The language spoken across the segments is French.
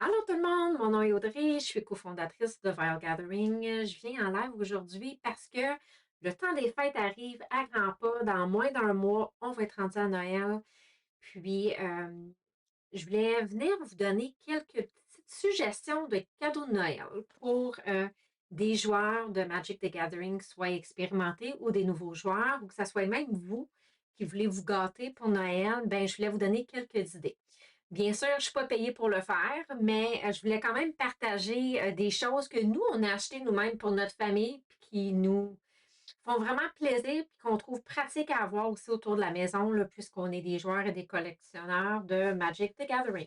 Allô tout le monde, mon nom est Audrey, je suis cofondatrice de Vile Gathering. Je viens en live aujourd'hui parce que le temps des fêtes arrive à grands pas. Dans moins d'un mois, on va être rendu à Noël. Puis, je voulais venir vous donner quelques petites suggestions de cadeaux de Noël pour des joueurs de Magic the Gathering, soit expérimentés ou des nouveaux joueurs, ou que ce soit même vous qui voulez vous gâter pour Noël. Ben, je voulais vous donner quelques idées. Bien sûr, je ne suis pas payée pour le faire, mais je voulais quand même partager des choses que nous, on a achetées nous-mêmes pour notre famille, puis qui nous font vraiment plaisir, puis qu'on trouve pratique à avoir aussi autour de la maison, là, puisqu'on est des joueurs et des collectionneurs de Magic the Gathering.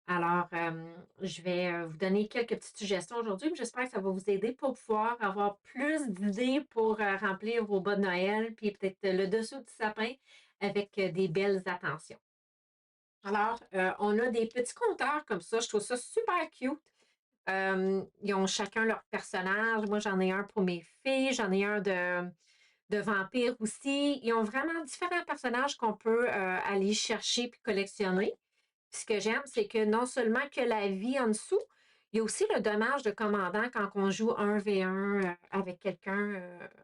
Alors, je vais vous donner quelques petites suggestions aujourd'hui, mais j'espère que ça va vous aider pour pouvoir avoir plus d'idées pour remplir vos bas de Noël, puis peut-être le dessous du sapin avec des belles attentions. Alors, on a des petits compteurs comme ça. Je trouve ça super cute. Ils ont chacun leur personnage. Moi, j'en ai un pour mes filles. J'en ai un de vampire aussi. Ils ont vraiment différents personnages qu'on peut aller chercher puis collectionner. Puis ce que j'aime, c'est que non seulement que la vie en dessous, il y a aussi le dommage de commandant quand on joue 1v1 avec quelqu'un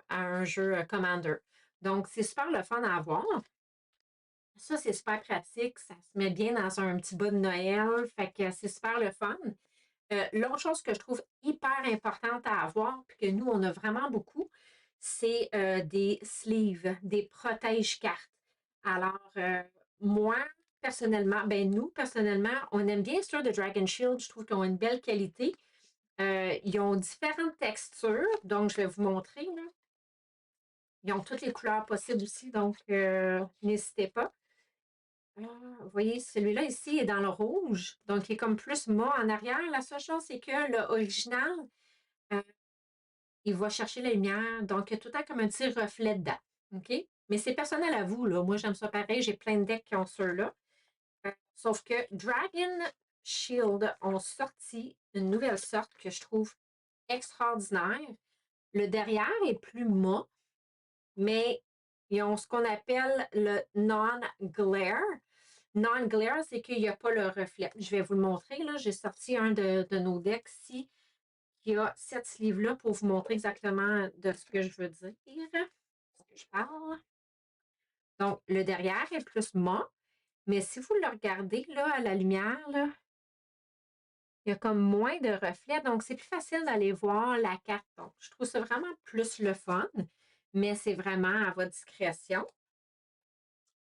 à un jeu Commander. Donc, c'est super le fun à avoir. Ça, c'est super pratique. Ça se met bien dans un petit bas de Noël. Fait que c'est super le fun. L'autre chose que je trouve hyper importante à avoir, puis que nous, on a vraiment beaucoup, c'est des sleeves, des protège-cartes. Alors, moi, personnellement, ben nous, personnellement, on aime bien ceux de Dragon Shield. Je trouve qu'ils ont une belle qualité. Ils ont différentes textures, donc je vais vous montrer, là. Ils ont toutes les couleurs possibles aussi, donc n'hésitez pas. Ah, vous voyez, celui-là ici est dans le rouge, donc il est comme plus mat en arrière. La seule chose, c'est que l'original, euh, il va chercher la lumière, donc il y a tout le temps comme un petit reflet dedans. OK? Mais c'est personnel à vous, là. Moi, j'aime ça pareil. J'ai plein de decks qui ont ceux-là. Sauf que Dragon Shield ont sorti une nouvelle sorte que je trouve extraordinaire. Le derrière est plus mat, mais ils ont ce qu'on appelle le non-glare. Non-glare, c'est qu'il n'y a pas le reflet. Je vais vous le montrer. Là. J'ai sorti un de nos decks ici qui a cette sleeve-là pour vous montrer exactement de ce que je veux dire, ce que je parle. Donc, le derrière est plus mat, mais si vous le regardez là, à la lumière, là, il y a comme moins de reflets. Donc, c'est plus facile d'aller voir la carte. Donc, je trouve ça vraiment plus le fun, mais c'est vraiment à votre discrétion.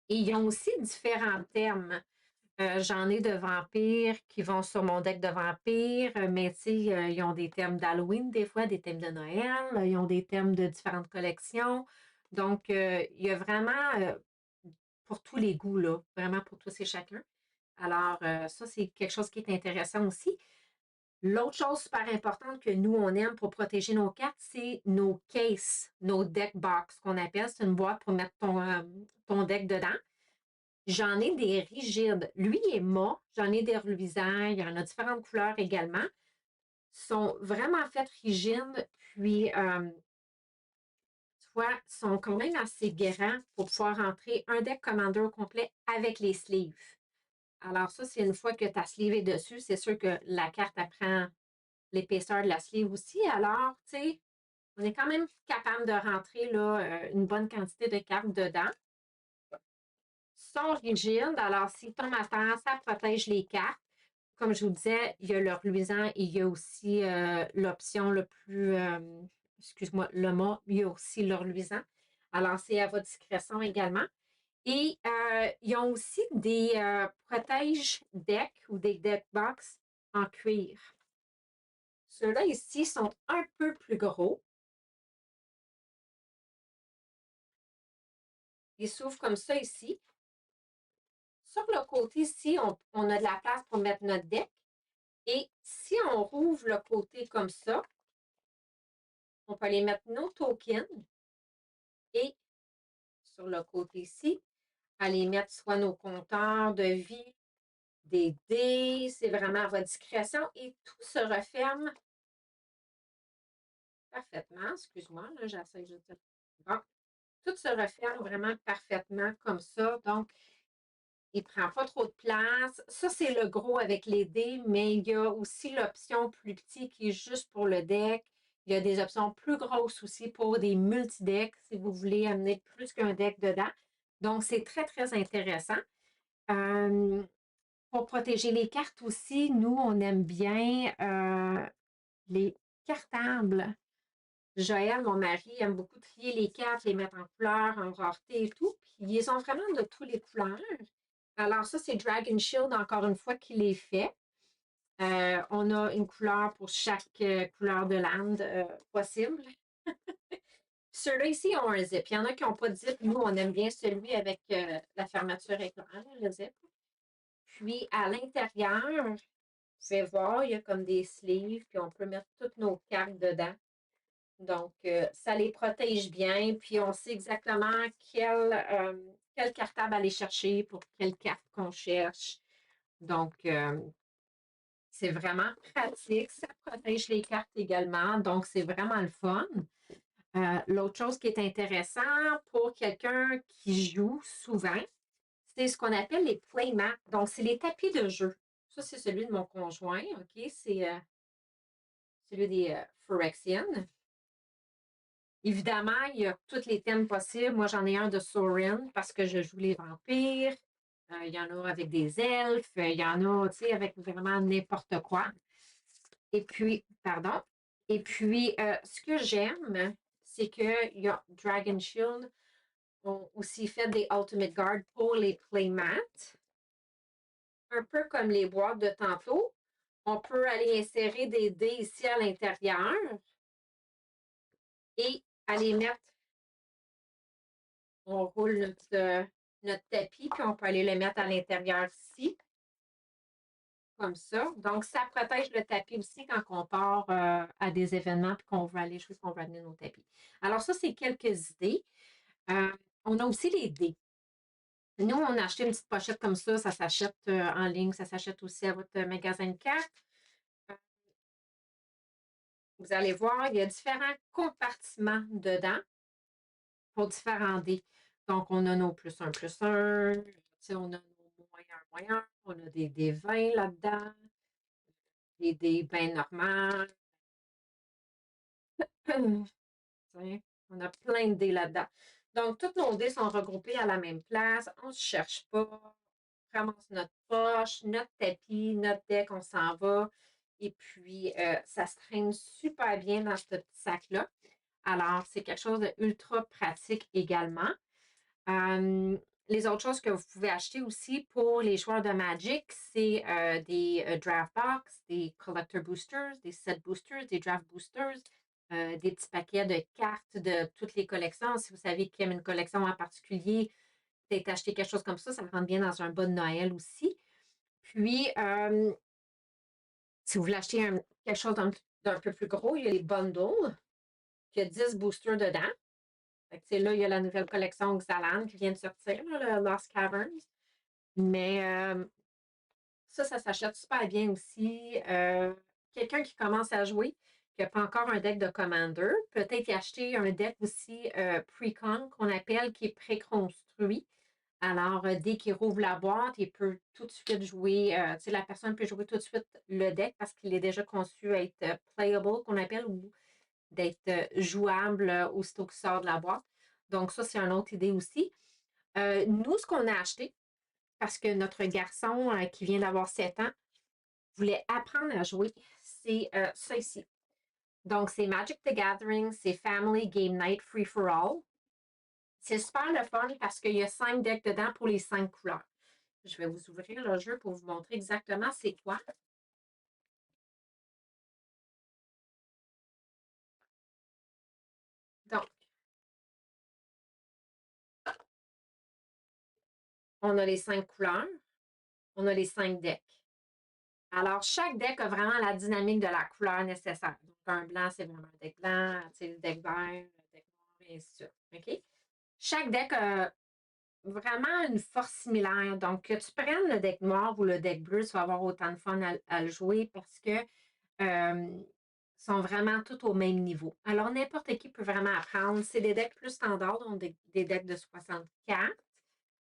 Et ils ont aussi différents thèmes. J'en ai de vampires qui vont sur mon deck de vampires, mais tu sais, ils ont des thèmes d'Halloween des fois, des thèmes de Noël, ils ont des thèmes de différentes collections. Donc, il y a vraiment pour tous les goûts, là, vraiment pour tous et chacun. Alors, ça, c'est quelque chose qui est intéressant aussi. L'autre chose super importante que nous, on aime pour protéger nos cartes, c'est nos cases, nos deck box, qu'on appelle. C'est une boîte pour mettre ton deck dedans. J'en ai des rigides. Lui est mat. J'en ai des reluisants. Il y en a différentes couleurs également. Ils sont vraiment faits rigides. Puis, tu vois, sont quand même assez grands pour pouvoir rentrer un deck Commander au complet avec les sleeves. Alors, ça, c'est une fois que ta sleeve est dessus, c'est sûr que la carte apprend l'épaisseur de la sleeve aussi. Alors, tu sais, on est quand même capable de rentrer là, une bonne quantité de cartes dedans. Sont rigides, alors s'ils tombent à terre, ça protège les cartes. Comme je vous disais, il y a le reluisant et il y a aussi l'option le plus, excuse-moi, le mot, il y a aussi le reluisant. Alors, c'est à votre discrétion également. Et ils ont aussi des protège decks ou des deck box en cuir. Ceux-là ici sont un peu plus gros. Ils s'ouvrent comme ça ici. Sur le côté ici, on a de la place pour mettre notre deck. Et si on rouvre le côté comme ça, on peut aller mettre nos tokens et sur le côté ici, aller mettre soit nos compteurs de vie, des dés, c'est vraiment à votre discrétion et tout se referme parfaitement. Excuse-moi, là, j'essaie de... Bon, tout se referme vraiment parfaitement comme ça. Donc, Il prend pas trop de place. Ça, c'est le gros avec les dés, mais il y a aussi l'option plus petit qui est juste pour le deck. Il y a des options plus grosses aussi pour des multi-decks si vous voulez amener plus qu'un deck dedans. Donc, c'est très, très intéressant. Euh, pour protéger les cartes aussi, nous, on aime bien les cartables. Joël, mon mari, aime beaucoup trier les cartes, les mettre en couleur, en rareté et tout. Puis ils ont vraiment de toutes les couleurs. Alors, ça, c'est Dragon Shield, encore une fois, qui les fait. On a une couleur pour chaque couleur de land possible. Ceux-là ici ont un zip. Il y en a qui n'ont pas de zip. Nous, on aime bien celui avec la fermeture éclair, le zip. Puis, à l'intérieur, vous pouvez voir, il y a comme des sleeves, puis on peut mettre toutes nos cartes dedans. Donc, ça les protège bien, puis on sait exactement quel cartable aller chercher pour quelle carte qu'on cherche. Donc, c'est vraiment pratique. Ça protège les cartes également, donc c'est vraiment le fun. L'autre chose qui est intéressant pour quelqu'un qui joue souvent, c'est ce qu'on appelle les playmats. Donc, c'est les tapis de jeu. Ça, c'est celui de mon conjoint, OK? C'est celui des Phyrexian. Évidemment, il y a tous les thèmes possibles. Moi, j'en ai un de Sorin parce que je joue les vampires. Il y en a avec des elfes. Il y en a, tu sais, avec vraiment n'importe quoi. Et puis, pardon. Et puis, ce que j'aime, c'est qu'il y a Dragon Shield ont aussi fait des Ultimate Guard pour les playmats. Un peu comme les boîtes de tantôt. On peut aller insérer des dés ici à l'intérieur et aller mettre. On roule notre tapis, puis on peut aller le mettre à l'intérieur ici, comme ça. Donc, ça protège le tapis aussi quand on part à des événements puis qu'on veut aller jouer, qu'on veut amener nos tapis. Alors, ça, c'est quelques idées. Euh, on a aussi les dés. Nous, on a acheté une petite pochette comme ça s'achète en ligne, ça s'achète aussi à votre magasin de cartes. Euh, Vous allez voir, il y a différents compartiments dedans pour différents dés. Donc, on a nos plus un, on a nos moins un, on a des 20 là-dedans, des dés bien normales. On a plein de dés là-dedans. Donc, tous nos dés sont regroupés à la même place. On ne se cherche pas. On ramasse notre poche, notre tapis, notre deck, on s'en va. Et puis, ça se traîne super bien dans ce petit sac-là. Alors, c'est quelque chose d'ultra pratique également. Les autres choses que vous pouvez acheter aussi pour les joueurs de Magic, c'est des draft box, des collector boosters, des set boosters, des draft boosters, des petits paquets de cartes de toutes les collections. Si vous savez qu'il y a une collection en particulier, peut-être acheter quelque chose comme ça rentre bien dans un bas de Noël aussi. Puis, si vous voulez acheter quelque chose d'un peu plus gros, il y a les bundles, qui a 10 boosters dedans. Là, il y a la nouvelle collection Xalan qui vient de sortir, là, le Lost Caverns. Mais ça s'achète super bien aussi. Quelqu'un qui commence à jouer, qui n'a pas encore un deck de Commander, peut-être y acheter un deck aussi pre-con qu'on appelle, qui est préconstruit. Alors, dès qu'il rouvre la boîte, il peut tout de suite jouer, la personne peut jouer tout de suite le deck parce qu'il est déjà conçu à être playable, qu'on appelle, ou d'être jouable aussitôt qu'il sort de la boîte. Donc, ça, c'est une autre idée aussi. Nous, ce qu'on a acheté, parce que notre garçon qui vient d'avoir 7 ans voulait apprendre à jouer, c'est ça ici. Donc, c'est Magic the Gathering, c'est Family Game Night Free for All. C'est super le fun parce qu'il y a 5 decks dedans pour les 5 couleurs. Je vais vous ouvrir le jeu pour vous montrer exactement c'est quoi. Donc, on a les 5 couleurs, on a les 5 decks. Alors, chaque deck a vraiment la dynamique de la couleur nécessaire. Donc, un blanc, c'est vraiment un deck blanc, le deck vert, le deck noir, et ainsi de suite. OK? Chaque deck a vraiment une force similaire. Donc, que tu prennes le deck noir ou le deck bleu, tu vas avoir autant de fun à le jouer parce que sont vraiment tous au même niveau. Alors, n'importe qui peut vraiment apprendre. C'est des decks plus standards, donc des decks de 64.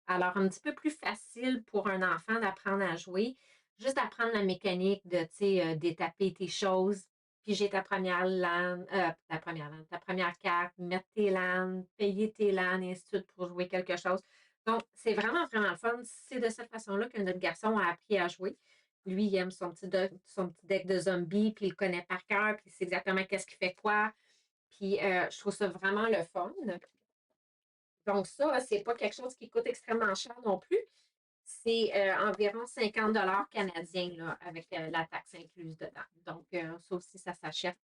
Alors, un petit peu plus facile pour un enfant d'apprendre à jouer, juste d'apprendre la mécanique de, tu sais, d'étaper tes choses, piger ta première LAN, ta première carte, mettre tes LAN, payer tes LAN, et ainsi de suite pour jouer quelque chose. Donc, c'est vraiment, vraiment le fun. C'est de cette façon-là que notre garçon a appris à jouer. Lui, il aime son petit deck de zombies, puis il le connaît par cœur, puis il sait exactement qu'est-ce qu'il fait quoi. Puis, je trouve ça vraiment le fun. Donc, ça, c'est pas quelque chose qui coûte extrêmement cher non plus. C'est environ 50 canadiens là, avec la taxe incluse dedans. Donc, ça aussi, ça s'achète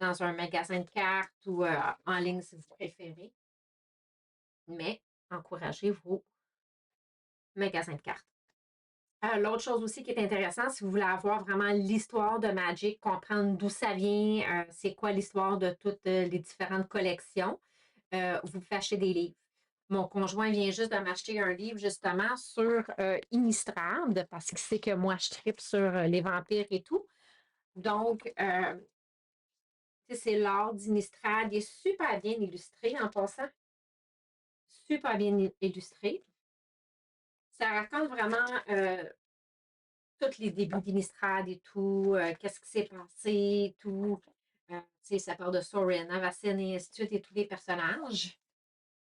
dans un magasin de cartes ou en ligne si vous préférez. Mais encouragez vos magasins de cartes. L'autre chose aussi qui est intéressant, si vous voulez avoir vraiment l'histoire de Magic, comprendre d'où ça vient, c'est quoi l'histoire de toutes les différentes collections, vous pouvez acheter des livres. Mon conjoint vient juste de m'acheter un livre justement sur Innistrad parce qu'il sait que moi je tripe sur les vampires et tout. Donc, c'est l'art d'Innistrad. Il est super bien illustré en passant. Super bien illustré. Ça raconte vraiment tous les débuts d'Innistrad et tout, qu'est-ce qui s'est passé et tout. Ça parle de Sorin, Avacyn et ainsi de suite et tous les personnages.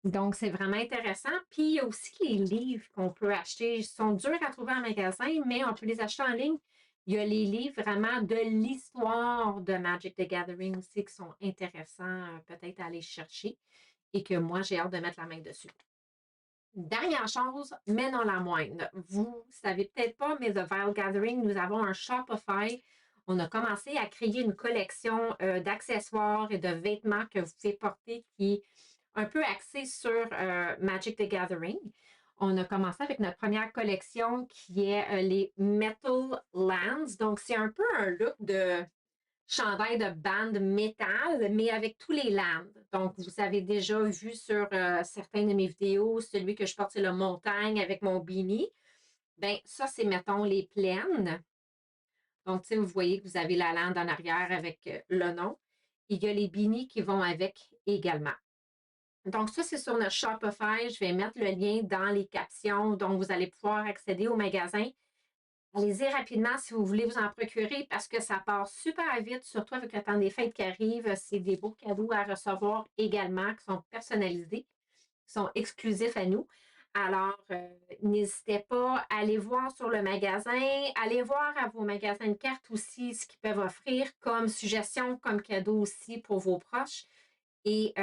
Donc, c'est vraiment intéressant. Puis, il y a aussi les livres qu'on peut acheter. Ils sont durs à trouver en magasin, mais on peut les acheter en ligne. Il y a les livres vraiment de l'histoire de Magic the Gathering aussi qui sont intéressants peut-être à aller chercher et que moi, j'ai hâte de mettre la main dessus. Dernière chose, mais non la moindre. Vous ne savez peut-être pas, mais The Vile Gathering, nous avons un Shopify. On a commencé à créer une collection d'accessoires et de vêtements que vous pouvez porter qui est un peu axée sur Magic the Gathering. On a commencé avec notre première collection qui est les Metal Lands. Donc, c'est un peu un look de chandail de bande métal, mais avec tous les lands. Donc, vous avez déjà vu sur certaines de mes vidéos, celui que je porte, c'est le montagne avec mon beanie. Bien, ça, c'est, mettons, les plaines. Donc, tu sais, vous voyez que vous avez la lande en arrière avec le nom. Il y a les beanies qui vont avec également. Donc, ça, c'est sur notre Shopify. Je vais mettre le lien dans les captions. Donc, vous allez pouvoir accéder au magasin. Allez-y rapidement si vous voulez vous en procurer parce que ça part super vite, surtout avec le temps des fêtes qui arrivent. C'est des beaux cadeaux à recevoir également qui sont personnalisés, qui sont exclusifs à nous. Alors, n'hésitez pas à aller voir sur le magasin, allez voir à vos magasins de cartes aussi ce qu'ils peuvent offrir comme suggestion, comme cadeau aussi pour vos proches. Et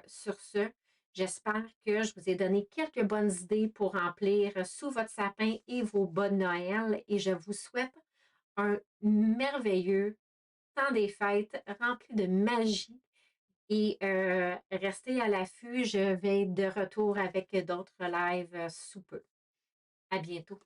sur ce, j'espère que je vous ai donné quelques bonnes idées pour remplir sous votre sapin et vos bas de Noël. Et je vous souhaite un merveilleux temps des fêtes rempli de magie. Et restez à l'affût, je vais être de retour avec d'autres lives sous peu. À bientôt.